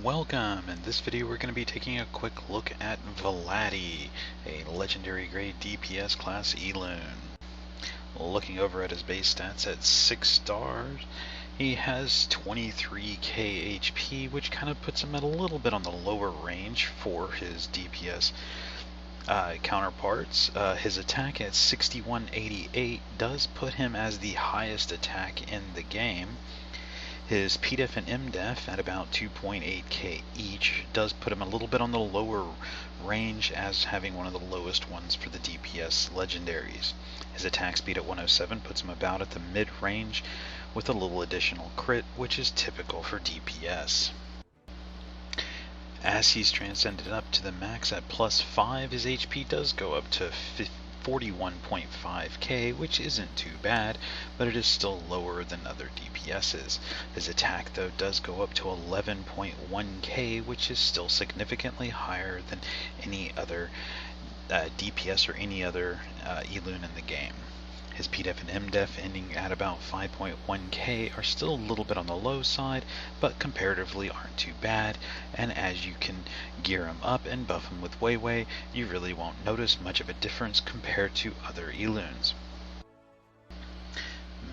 Welcome! In this video we're going to be taking a quick look at Vladi, a legendary grade DPS class Elune. Looking over at his base stats at 6 stars, he has 23k HP, which kind of puts him at a little bit on the lower range for his DPS counterparts. His attack at 6188 does put him as the highest attack in the game. His PDEF and MDEF at about 2.8k each does put him a little bit on the lower range as having one of the lowest ones for the DPS legendaries. His attack speed at 107 puts him about at the mid-range with a little additional crit, which is typical for DPS. As he's transcended up to the max at +5, his HP does go up to 41.5k, which isn't too bad, but it is still lower than other DPSs. His attack though does go up to 11.1k, which is still significantly higher than any other DPS or any other Elune in the game. His PDEF and MDEF ending at about 5.1k are still a little bit on the low side, but comparatively aren't too bad, and as you can gear him up and buff him with Weiwei, you really won't notice much of a difference compared to other Elunes.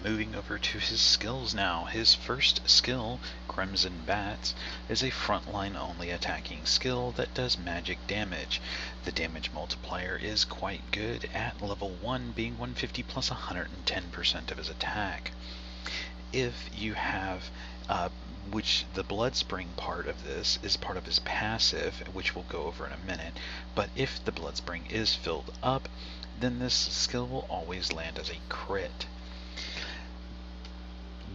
Moving over to his skills now. His first skill, Crimson Bats, is a frontline only attacking skill that does magic damage. The damage multiplier is quite good at level 1, being 150 plus 110% of his attack. If you have which the Bloodspring part of this is part of his passive, which we'll go over in a minute, but if the Bloodspring is filled up, then this skill will always land as a crit.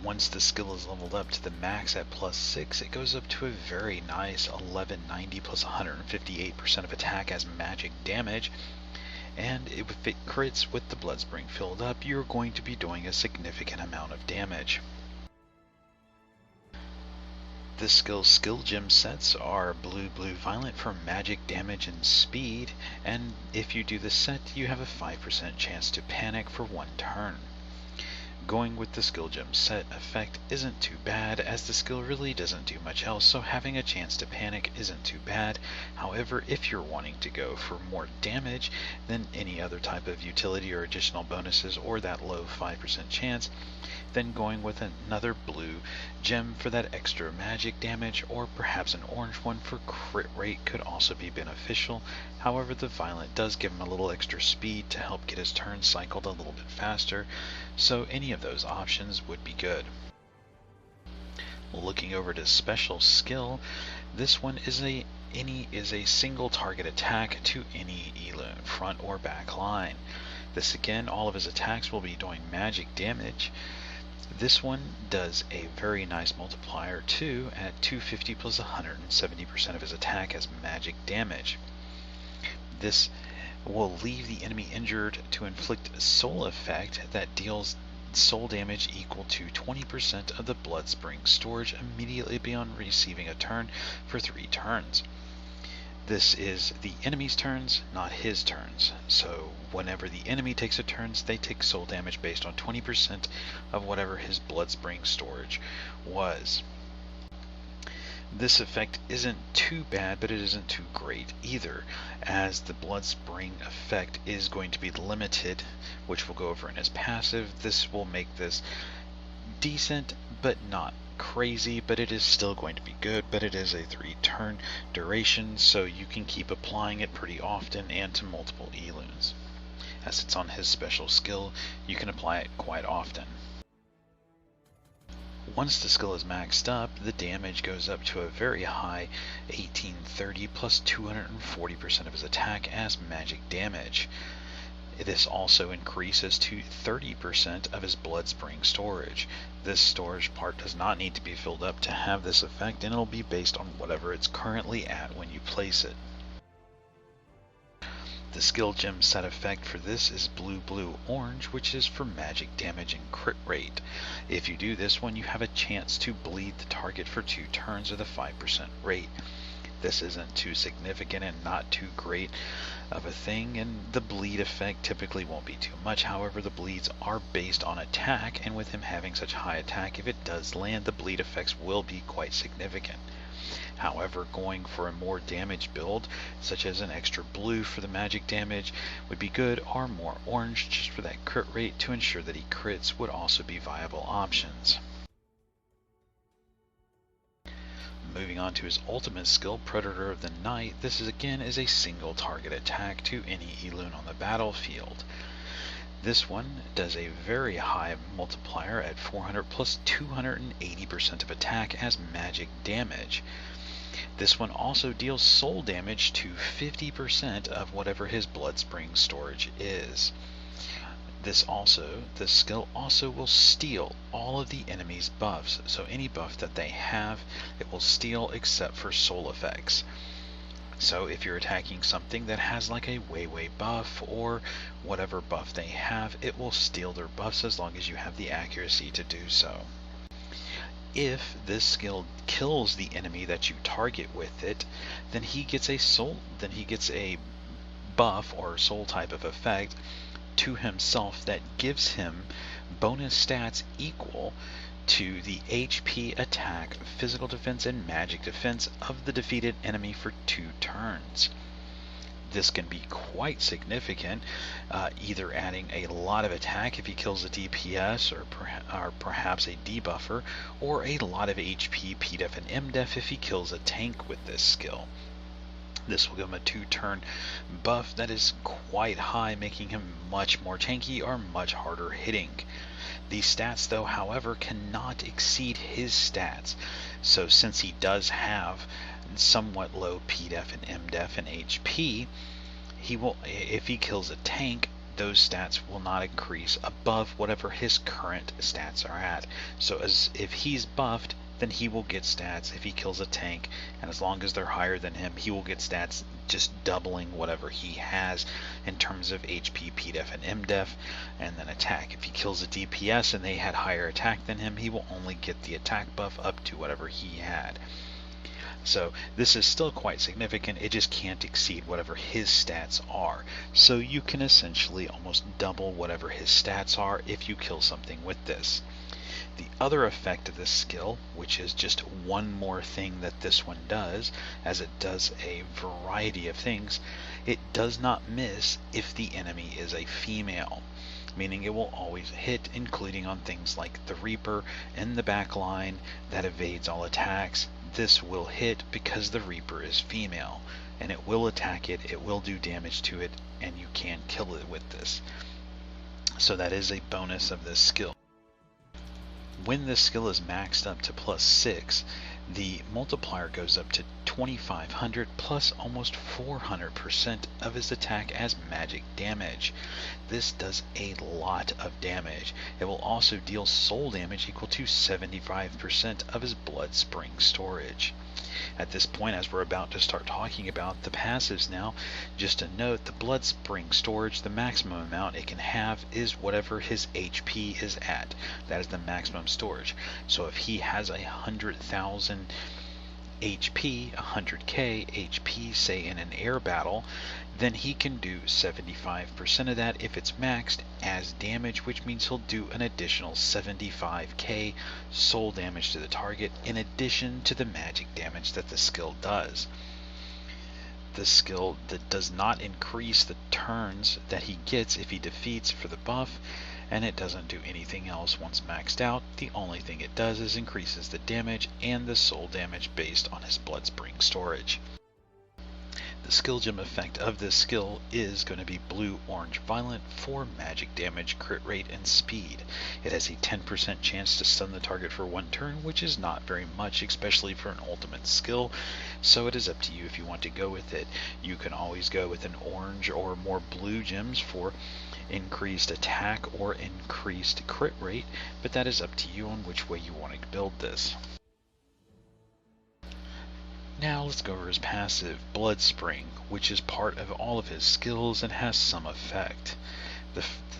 Once the skill is leveled up to the max at +6, it goes up to a very nice 1190 plus 158% of attack as magic damage, and if it crits with the Bloodspring filled up, you're going to be doing a significant amount of damage. The skill's skill gem sets are Blue Violet for magic damage and speed, and if you do the set, you have a 5% chance to panic for 1 turn. Going with the skill gem set effect isn't too bad, as the skill really doesn't do much else, so having a chance to panic isn't too bad. However, if you're wanting to go for more damage than any other type of utility or additional bonuses or that low 5% chance, then going with another blue gem for that extra magic damage, or perhaps an orange one for crit rate, could also be beneficial. However, the violet does give him a little extra speed to help get his turn cycled a little bit faster, so any of those options would be good. Looking over to special skill, this one is a single target attack to any Elune, front or back line. This again, all of his attacks will be doing magic damage. This one does a very nice multiplier too, at 250 plus 170% of his attack as magic damage. This will leave the enemy injured to inflict a soul effect that deals soul damage equal to 20% of the Bloodspring storage immediately beyond receiving a turn for 3 turns. This is the enemy's turns, not his turns. So whenever the enemy takes a turn, they take soul damage based on 20% of whatever his Bloodspring storage was. This effect isn't too bad, but it isn't too great either, as the Bloodspring effect is going to be limited, which we'll go over in his passive. This will make this decent, but not crazy, but it is still going to be good. But it is a 3-turn duration, so you can keep applying it pretty often and to multiple Elunes. As it's on his special skill, you can apply it quite often. Once the skill is maxed up, the damage goes up to a very high 1830 plus 240% of his attack as magic damage. This also increases to 30% of his Bloodspring storage. This storage part does not need to be filled up to have this effect, and it'll be based on whatever it's currently at when you place it. The skill gem set effect for this is Blue-Orange, which is for magic damage and crit rate. If you do this one, you have a chance to bleed the target for 2 turns with a 5% rate. This isn't too significant and not too great of a thing, and the bleed effect typically won't be too much. However, the bleeds are based on attack, and with him having such high attack, if it does land, the bleed effects will be quite significant. However, going for a more damage build, such as an extra blue for the magic damage, would be good, or more orange just for that crit rate to ensure that he crits would also be viable options. Moving on to his ultimate skill, Predator of the Night, this is again is a single target attack to any Elune on the battlefield. This one does a very high multiplier at 400 plus 280% of attack as magic damage. This one also deals soul damage to 50% of whatever his Bloodspring storage is. This skill also will steal all of the enemy's buffs, so any buff that they have, it will steal except for soul effects. So if you're attacking something that has like a way buff or whatever buff they have, it will steal their buffs as long as you have the accuracy to do so. If this skill kills the enemy that you target with it, then he gets a buff or soul type of effect to himself that gives him bonus stats equal to the HP, attack, physical defense, and magic defense of the defeated enemy for 2 turns. This can be quite significant, either adding a lot of attack if he kills a DPS or perhaps a debuffer, or a lot of HP, PDEF, and MDEF if he kills a tank with this skill. This will give him a 2-turn buff that is quite high, making him much more tanky or much harder hitting. These stats, though, however, cannot exceed his stats. So since he does have somewhat low PDEF and MDEF and HP, if he kills a tank, those stats will not increase above whatever his current stats are at. So if he's buffed, then he will get stats if he kills a tank, and as long as they're higher than him, he will get stats just doubling whatever he has in terms of HP, PDEF, and MDEF, and then attack. If he kills a DPS and they had higher attack than him, he will only get the attack buff up to whatever he had. So this is still quite significant, it just can't exceed whatever his stats are. So you can essentially almost double whatever his stats are if you kill something with this. The other effect of this skill, which is just one more thing that this one does, as it does a variety of things, it does not miss if the enemy is a female, meaning it will always hit, including on things like the Reaper in the back line that evades all attacks. This will hit because the Reaper is female, and it will attack it, it will do damage to it, and you can kill it with this. So that is a bonus of this skill. When this skill is maxed up to +6, the multiplier goes up to 2500 plus almost 400% of his attack as magic damage. This does a lot of damage. It will also deal soul damage equal to 75% of his Bloodspring storage. At this point, as we're about to start talking about the passives now, just a note, the Bloodspring storage, the maximum amount it can have is whatever his HP is at. That is the maximum storage. So if he has 100,000 HP, 100k HP, say in an air battle, then he can do 75% of that if it's maxed as damage, which means he'll do an additional 75k soul damage to the target in addition to the magic damage that the skill does. The skill that does not increase the turns that he gets if he defeats for the buff, and it doesn't do anything else once maxed out. The only thing it does is increases the damage and the soul damage based on his Bloodspring storage. The skill gem effect of this skill is going to be blue, orange, violet for magic damage, crit rate, and speed. It has a 10% chance to stun the target for 1 turn, which is not very much, especially for an ultimate skill, so it is up to you if you want to go with it. You can always go with an orange or more blue gems for increased attack or increased crit rate, but that is up to you on which way you want to build this. Now let's go over his passive, Bloodspring, which is part of all of his skills and has some effect.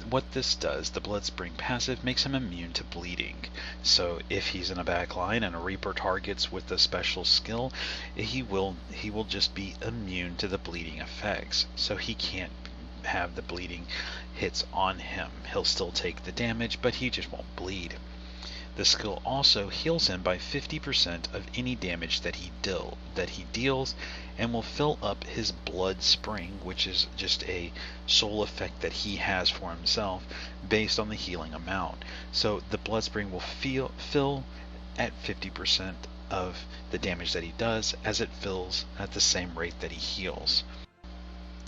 What this does, the Bloodspring passive, makes him immune to bleeding. So if he's in a back line and a Reaper targets with the special skill, he will just be immune to the bleeding effects. So he can't have the bleeding hits on him. He'll still take the damage, but he just won't bleed. The skill also heals him by 50% of any damage that he deals, and will fill up his blood spring, which is just a soul effect that he has for himself based on the healing amount. So the blood spring will fill at 50% of the damage that he does, as it fills at the same rate that he heals.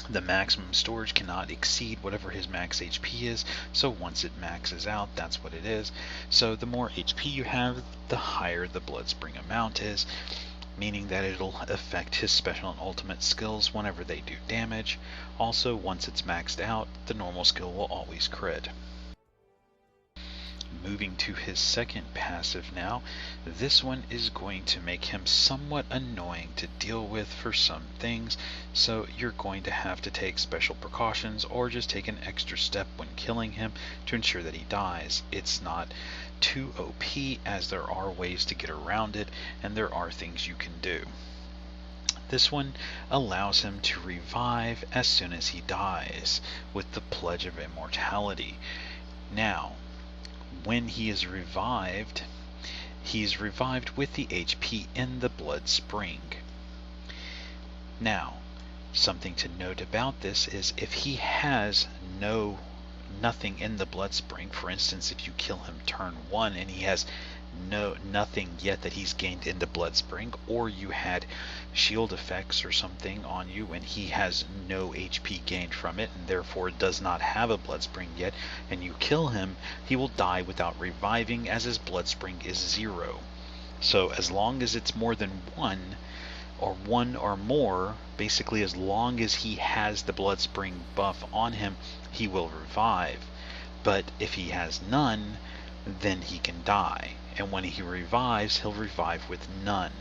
The maximum storage cannot exceed whatever his max HP is, so once it maxes out, that's what it is. So the more HP you have, the higher the blood spring amount is, meaning that it'll affect his special and ultimate skills whenever they do damage. Also, once it's maxed out, the normal skill will always crit. Moving to his second passive now, this one is going to make him somewhat annoying to deal with for some things, so you're going to have to take special precautions or just take an extra step when killing him to ensure that he dies. It's not too OP, as there are ways to get around it and there are things you can do. This one allows him to revive as soon as he dies with the Pledge of Immortality. Now, when he is revived, he's revived with the HP in the blood spring. Now, something to note about this is if he has nothing in the blood spring, for instance, if you kill him turn 1 and he has nothing yet that he's gained into blood spring, or you had shield effects or something on you and he has no HP gained from it and therefore does not have a blood spring yet, and you kill him, he will die without reviving, as his blood spring is 0. So as long as it's more than 1 or more, basically as long as he has the blood spring buff on him, he will revive. But if he has none, then he can die. And when he revives, he'll revive with none,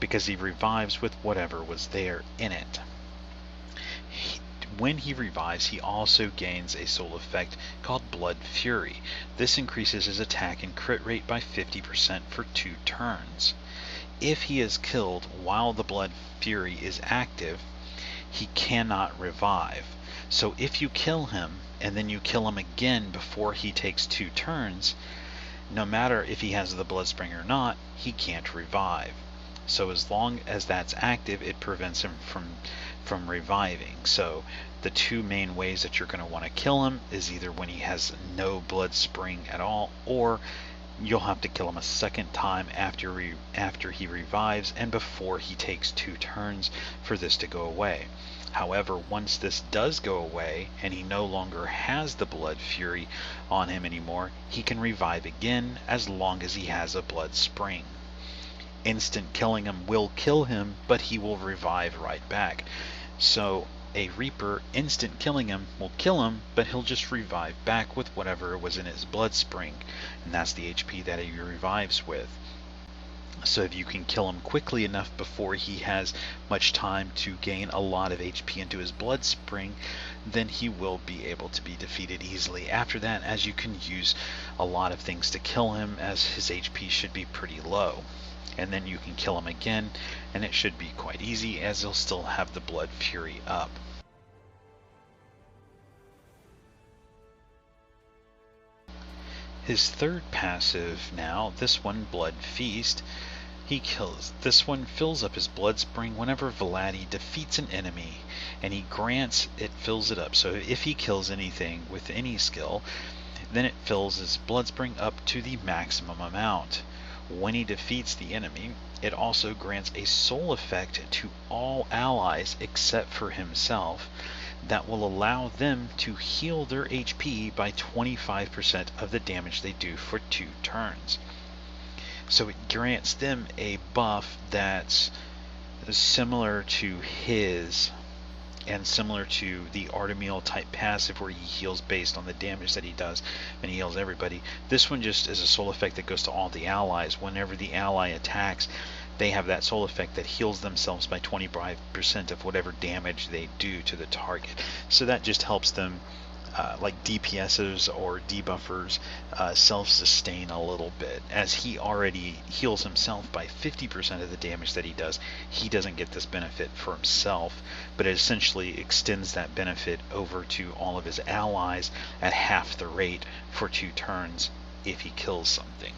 because he revives with whatever was there in it. When he revives, he also gains a soul effect called Blood Fury. This increases his attack and crit rate by 50% for 2 turns. If he is killed while the Blood Fury is active, he cannot revive. So if you kill him and then you kill him again before he takes 2 turns, no matter if he has the blood spring or not, he can't revive. So as long as that's active, it prevents him from reviving. So the 2 main ways that you're going to want to kill him is either when he has no blood spring at all, or you'll have to kill him a second time after he revives and before he takes 2 turns for this to go away. However, once this does go away and he no longer has the Blood Fury on him anymore, he can revive again as long as he has a blood spring. Instant killing him will kill him, but he will revive right back. So a Reaper, instant killing him will kill him, but he'll just revive back with whatever was in his blood spring, and that's the HP that he revives with. So if you can kill him quickly enough before he has much time to gain a lot of HP into his blood spring, then he will be able to be defeated easily after that, as you can use a lot of things to kill him, as his HP should be pretty low. And then you can kill him again and it should be quite easy, as he'll still have the Blood Fury up. His third passive now, this one, Blood Feast, he kills. This one fills up his blood spring whenever Vladi defeats an enemy, and he grants it fills it up. So if he kills anything with any skill, then it fills his blood spring up to the maximum amount. When he defeats the enemy, it also grants a soul effect to all allies except for himself that will allow them to heal their HP by 25% of the damage they do for 2 turns. So it grants them a buff that's similar to his, and similar to the Artemis type passive where he heals based on the damage that he does and he heals everybody. This one just is a soul effect that goes to all the allies. Whenever the ally attacks, they have that soul effect that heals themselves by 25% of whatever damage they do to the target. So that just helps them, like DPSers or debuffers, self-sustain a little bit. As he already heals himself by 50% of the damage that he does, he doesn't get this benefit for himself, but it essentially extends that benefit over to all of his allies at half the rate for 2 turns if he kills something.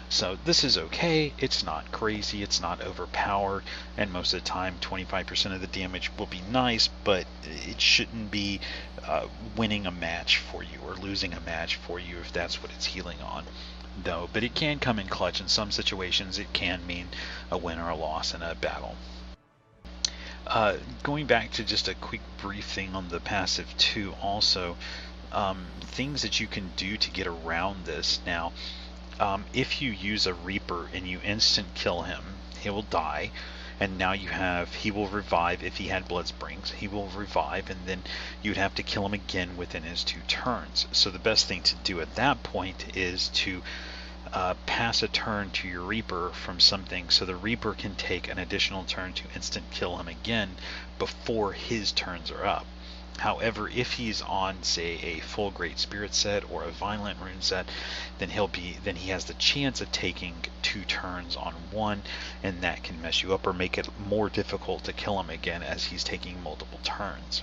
So this is okay, it's not crazy, it's not overpowered, and most of the time 25% of the damage will be nice, but it shouldn't be winning a match for you or losing a match for you if that's what it's healing on. Though, but it can come in clutch in some situations. It can mean a win or a loss in a battle. Going back to just a quick brief thing on the passive too, also things that you can do to get around this. Now, if you use a Reaper and you instant kill him, he will die, and now he will revive if he had Blood Springs. He will revive, and then you'd have to kill him again within his 2 turns. So the best thing to do at that point is to pass a turn to your Reaper from something, so the Reaper can take an additional turn to instant kill him again before his turns are up. However, if he's on, say, a full Great Spirit set or a Violent Rune set, then he has the chance of taking 2 turns on one, and that can mess you up or make it more difficult to kill him again as he's taking multiple turns.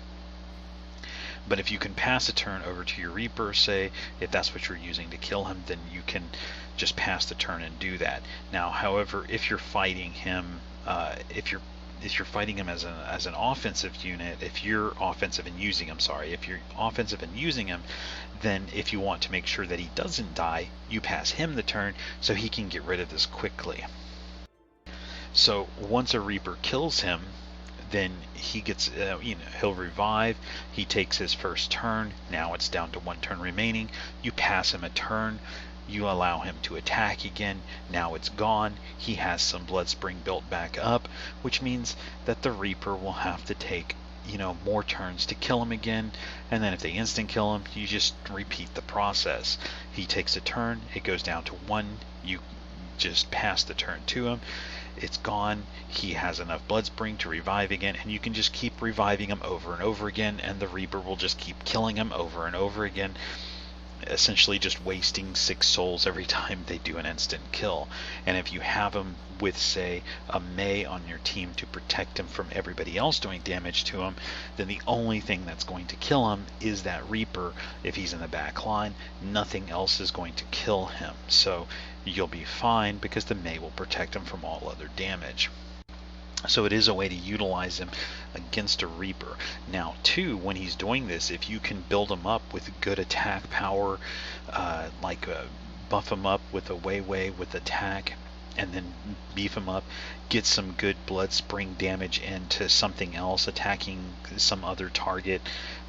But if you can pass a turn over to your Reaper, say, if that's what you're using to kill him, then you can just pass the turn and do that. Now, however, if you're fighting him, if you're fighting him as an offensive unit, if you're offensive and using him, then if you want to make sure that he doesn't die, you pass him the turn so he can get rid of this quickly. So once a Reaper kills him, then he gets, he'll revive, he takes his first turn, now it's down to 1 turn remaining, you pass him a turn, you allow him to attack again, now it's gone, he has some Blood Spring built back up, which means that the Reaper will have to take, more turns to kill him again, and then if they instant kill him, you just repeat the process. He takes a turn, it goes down to 1, you just pass the turn to him, it's gone, he has enough Blood Spring to revive again, and you can just keep reviving him over and over again, and the Reaper will just keep killing him over and over again, essentially just wasting 6 souls every time they do an instant kill. And if you have him with, say, a Mei on your team to protect him from everybody else doing damage to him, then the only thing that's going to kill him is that Reaper. If he's in the back line, nothing else is going to kill him. So you'll be fine because the Mei will protect him from all other damage. So it is a way to utilize him against a Reaper. Now, too, when he's doing this, if you can build him up with good attack power, buff him up with a Wei with attack, and then beef him up, get some good Blood Spring damage into something else, attacking some other target.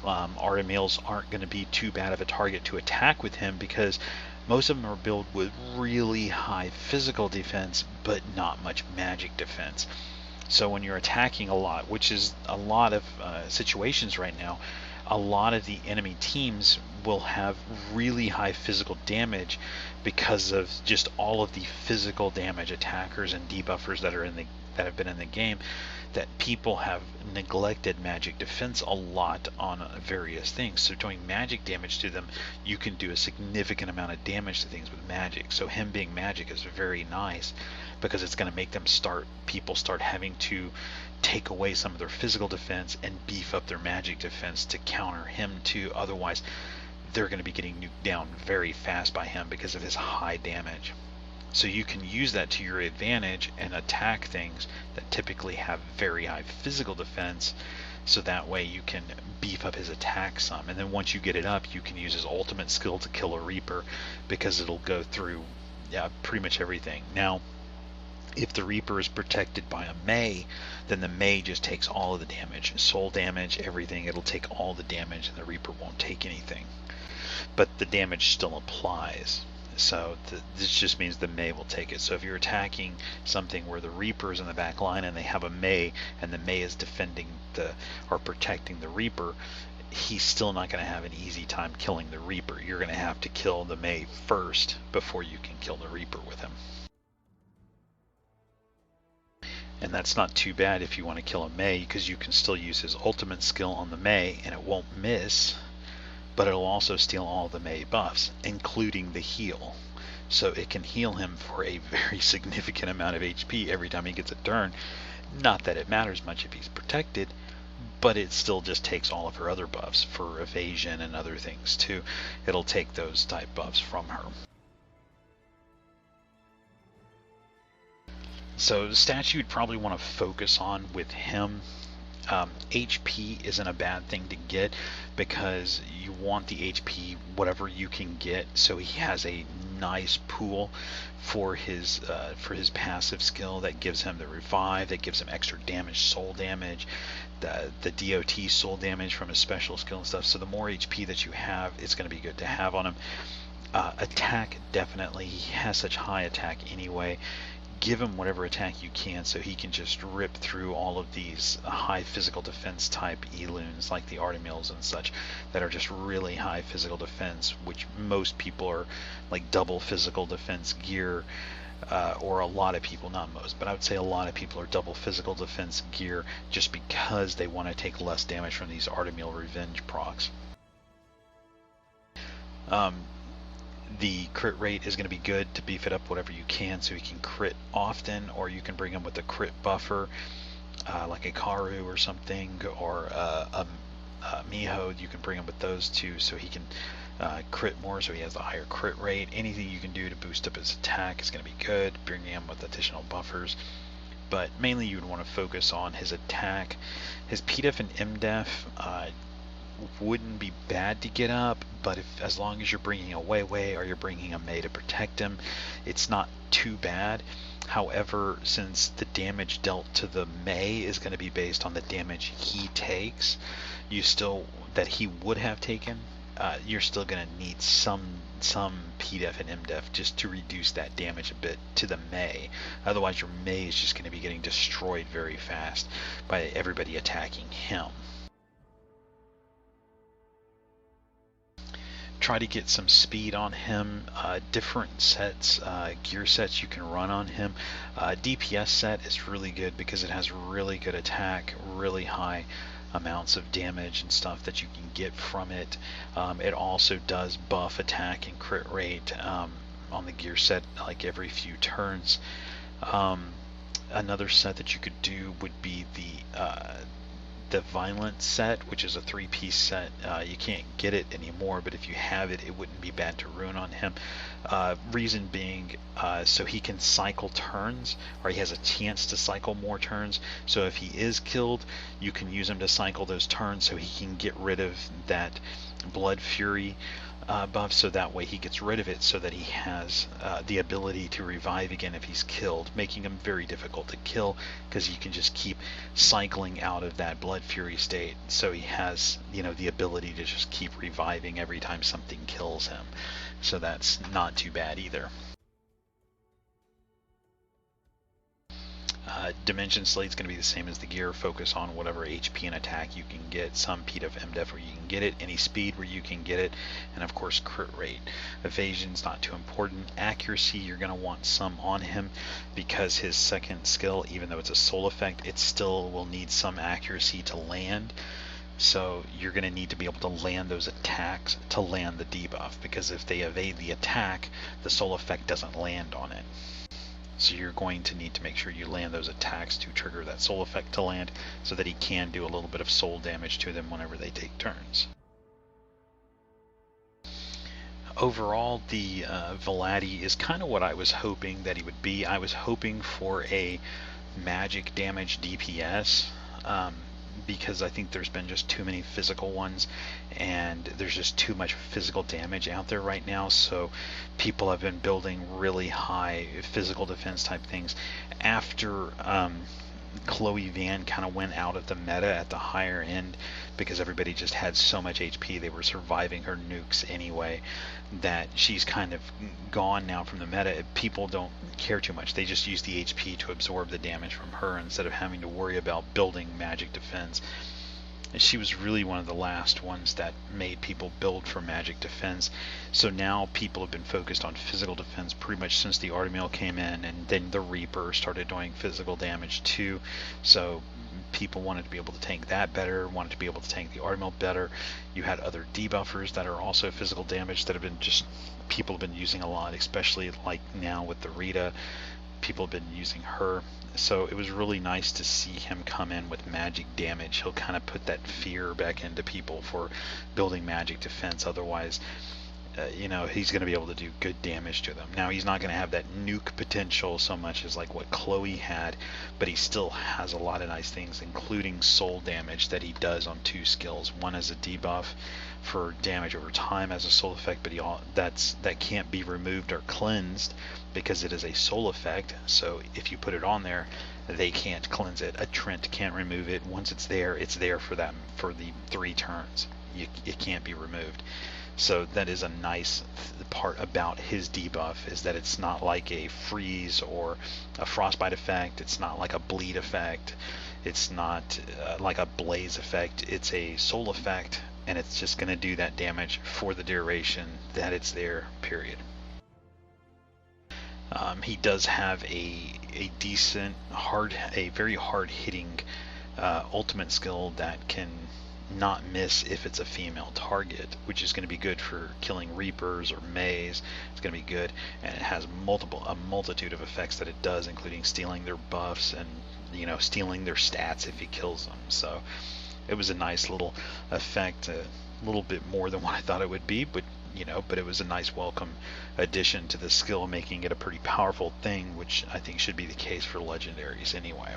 Artemils aren't going to be too bad of a target to attack with him because most of them are built with really high physical defense, but not much magic defense. So when you're attacking a lot, which is a lot of situations right now, a lot of the enemy teams will have really high physical damage because of just all of the physical damage attackers and debuffers that have been in the game, that people have neglected magic defense a lot on various things. So doing magic damage to them, you can do a significant amount of damage to things with magic. So him being magic is very nice because it's going to make people start having to take away some of their physical defense and beef up their magic defense to counter him too. Otherwise, they're going to be getting nuked down very fast by him because of his high damage. So you can use that to your advantage and attack things that typically have very high physical defense, so that way you can beef up his attack some. And then once you get it up, you can use his ultimate skill to kill a Reaper because it'll go through pretty much everything. Now, if the Reaper is protected by a Mei, then the Mei just takes all of the damage. Soul damage, everything, it'll take all the damage and the Reaper won't take anything. But the damage still applies. So this just means the Mei will take it. So if you're attacking something where the Reaper is in the back line and they have a Mei, and the Mei is defending or protecting the Reaper, he's still not going to have an easy time killing the Reaper. You're going to have to kill the Mei first before you can kill the Reaper with him. And that's not too bad if you want to kill a Mei, because you can still use his ultimate skill on the Mei and it won't miss, but it'll also steal all the Mei buffs, including the heal. So it can heal him for a very significant amount of HP every time he gets a turn. Not that it matters much if he's protected, but it still just takes all of her other buffs for evasion and other things too. It'll take those type buffs from her. So the stats you'd probably want to focus on with him, HP isn't a bad thing to get because you want the HP whatever you can get, so he has a nice pool for his passive skill that gives him the revive, that gives him extra damage, soul damage, the DOT soul damage from his special skill and stuff. So the more HP that you have, it's going to be good to have on him. Attack, definitely. He has such high attack anyway. Give him whatever attack you can so he can just rip through all of these high physical defense type Elunes like the Artemils and such that are just really high physical defense, which most people are like double physical defense gear, or a lot of people, not most, but I would say a lot of people are double physical defense gear just because they want to take less damage from these Artemil revenge procs. The crit rate is going to be good to beef it up whatever you can so he can crit often, or you can bring him with a crit buffer like a Karu or something, or a Miho. You can bring him with those two so he can crit more, so he has a higher crit rate. Anything you can do to boost up his attack is going to be good, bringing him with additional buffers. But mainly you would want to focus on his attack. His PDEF and MDEF wouldn't be bad to get up, but as long as you're bringing a Weiwei or you're bringing a Mei to protect him, it's not too bad. However, since the damage dealt to the Mei is going to be based on the damage he takes, that he would have taken, you're still going to need some PDEF and MDEF just to reduce that damage a bit to the Mei. Otherwise, your Mei is just going to be getting destroyed very fast by everybody attacking him. Try to get some speed on him. Different sets, gear sets you can run on him. DPS set is really good because it has really good attack, really high amounts of damage and stuff that you can get from it. It also does buff attack and crit rate on the gear set like every few turns. Another set that you could do would be the Violent set, which is a 3-piece set. You can't get it anymore, but if you have it, it wouldn't be bad to rune on him. Reason being, so he can cycle turns, or he has a chance to cycle more turns. So if he is killed, you can use him to cycle those turns so he can get rid of that Blood Fury buff, so that way he gets rid of it so that he has the ability to revive again if he's killed, making him very difficult to kill because you can just keep cycling out of that Blood Fury state, so he has, the ability to just keep reviving every time something kills him. So that's not too bad either. Dimension Slate's going to be the same as the gear. Focus on whatever HP and attack you can get, some PDEF, MDEF where you can get it, any speed where you can get it, and of course crit rate. Evasion's not too important. Accuracy, you're going to want some on him because his second skill, even though it's a soul effect, it still will need some accuracy to land. So you're going to need to be able to land those attacks to land the debuff, because if they evade the attack, the soul effect doesn't land on it. So you're going to need to make sure you land those attacks to trigger that soul effect to land, so that he can do a little bit of soul damage to them whenever they take turns. Overall, the Vladi is kind of what I was hoping that he would be. I was hoping for a magic damage DPS, because I think there's been just too many physical ones, and there's just too much physical damage out there right now, so people have been building really high physical defense type things. After Chloe Van kind of went out of the meta at the higher end because everybody just had so much HP, they were surviving her nukes anyway, that she's kind of gone now from the meta. People don't care too much. They just use the HP to absorb the damage from her instead of having to worry about building magic defense. She was really one of the last ones that made people build for magic defense. So now people have been focused on physical defense pretty much since the Artemil came in, and then the Reaper started doing physical damage too. So people wanted to be able to tank that better, wanted to be able to tank the Artemil better. You had other debuffers that are also physical damage that have been people have been using a lot, especially like now with the Rita. People have been using her. So it was really nice to see him come in with magic damage. He'll kind of put that fear back into people for building magic defense. Otherwise, you know, he's going to be able to do good damage to them. Now, he's not going to have that nuke potential so much as like what Chloe had, but he still has a lot of nice things, including soul damage that he does on 2 skills. One as a debuff for damage over time as a soul effect, but that can't be removed or cleansed because it is a soul effect. So if you put it on there, they can't cleanse it. A Trent can't remove it. Once it's there for them for the 3 turns. It can't be removed. So that is a nice part about his debuff, is that it's not like a freeze or a frostbite effect. It's not like a bleed effect. It's not like a blaze effect. It's a soul effect, and it's just going to do that damage for the duration that it's there, period. He does have a decent, very hard hitting ultimate skill that can not miss if it's a female target, which is going to be good for killing Reapers or Mays. It's going to be good, and it has a multitude of effects that it does, including stealing their buffs and, you know, stealing their stats if he kills them. So it was a nice little effect, a little bit more than what I thought it would be, but it was a nice welcome addition to the skill, making it a pretty powerful thing, which I think should be the case for legendaries anyway.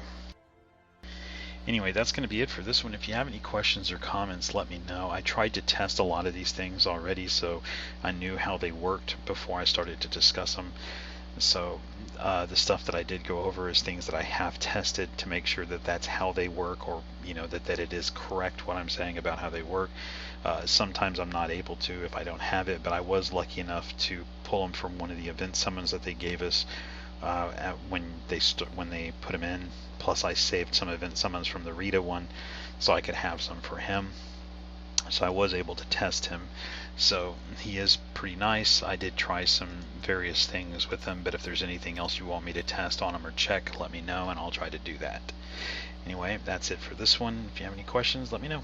Anyway, that's going to be it for this one. If you have any questions or comments, let me know. I tried to test a lot of these things already, so I knew how they worked before I started to discuss them. So the stuff that I did go over is things that I have tested to make sure that that's how they work, or that it is correct what I'm saying about how they work. Sometimes I'm not able to if I don't have it, but I was lucky enough to pull them from one of the event summons that they gave us when they put them in. Plus I saved some event summons from the Rita one so I could have some for him. So I was able to test him. So he is pretty nice. I did try some various things with him, but if there's anything else you want me to test on him or check, let me know and I'll try to do that. Anyway, that's it for this one. If you have any questions, let me know.